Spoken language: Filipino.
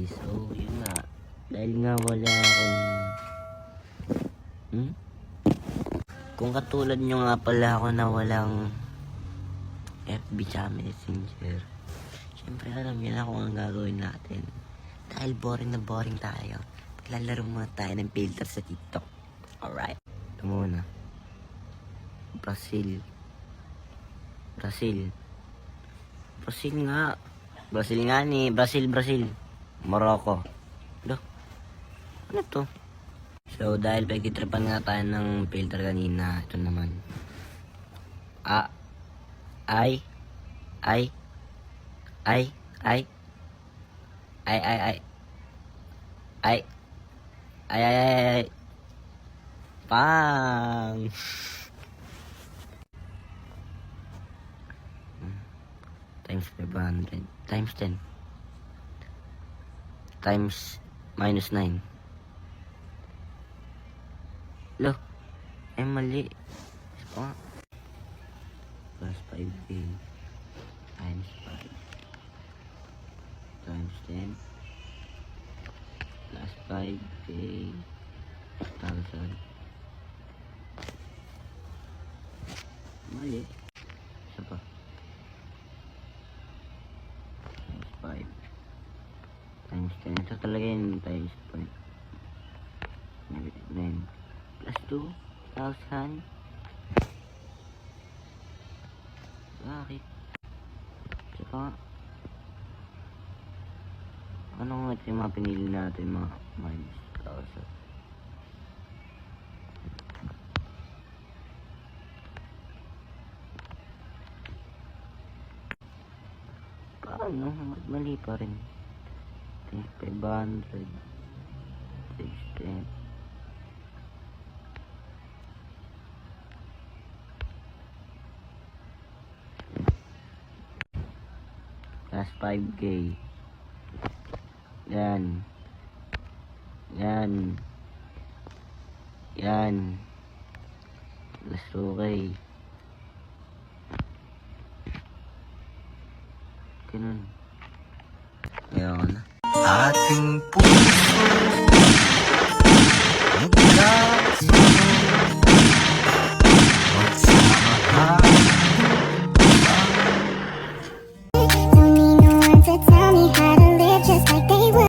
So, yun nga. Dahil nga wala akong... Kung katulad nyo nga pala ako na walang FB tsaka Messenger, syempre alam nyo na kung ang gagawin natin. Dahil boring na boring tayo, maglalaro muna tayo ng filter sa TikTok. Alright. Ito muna. Brazil nga. Brazil nga ni. Brazil. Morocco. Look. Ano to? So, dahil pagkitripan nga tayo ng filter kanina, ito naman. Ay. Pang! Times 500. Times 10. Times minus 9. Look. Ay, mali. Plus 5k. Times 5. Times 10. Plus 5k. 1,000. Mali. Isa pa. Times 5. Times 10. Ito talaga yun. Times 5. 9. Plus 2,000. Bakit? Tsaka, ano nga ito yung mga pinili natin, mga minus 1,000? Paano? Mali pa rin. 500. 610. Plus 5k. Yan. Plus 2k. Ganun. Kaya ako na. Ating